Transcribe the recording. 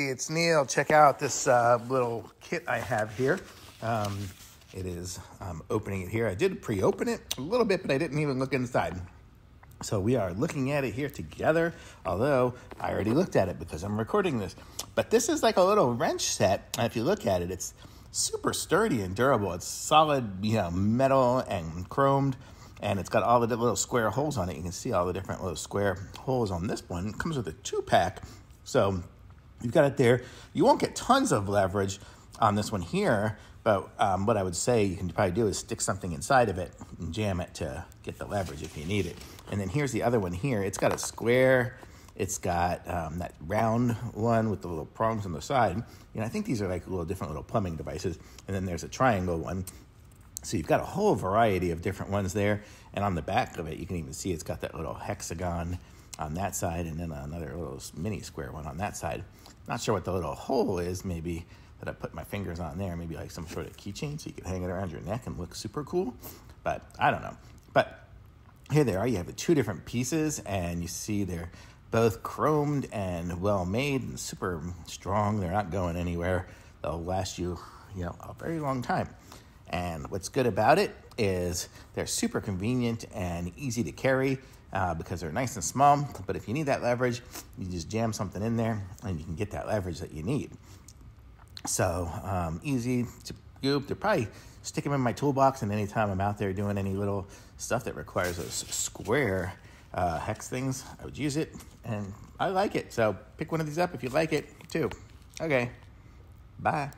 It's Neil. Check out this little kit I have here. It is, I'm opening it here. I did pre-open it a little bit, but I didn't even look inside. So we are looking at it here together, although I already looked at it because I'm recording this. But this is like a little wrench set, and if you look at it, it's super sturdy and durable. It's solid, metal and chromed, and it's got all the little square holes on it. You can see all the different little square holes on this one. It comes with a 2-pack, so you've got it there. You won't get tons of leverage on this one here, but what I would say you can probably do is stick something inside of it and jam it to get the leverage if you need it. And then here's the other one here. It's got a square. It's got that round one with the little prongs on the side. I think these are like different little plumbing devices. And then there's a triangle one. So you've got a whole variety of different ones there. And on the back of it, you can even see it's got that little hexagon on that side and then another little mini square one on that side. Not sure what the little hole is, maybe that I put my fingers on there, maybe like some sort of keychain so you can hang it around your neck and look super cool. But I don't know. But here they are. You have the 2 different pieces, and you see they're both chromed and well made and super strong. They're not going anywhere. They'll last you, a very long time. And what's good about it is they're super convenient and easy to carry because they're nice and small. But if you need that leverage, you just jam something in there and you can get that leverage that you need. So easy to scoop. They're probably stick them in my toolbox, and anytime I'm out there doing any little stuff that requires those square hex things, I would use it, and I like it. So pick one of these up if you like it too. Okay, bye.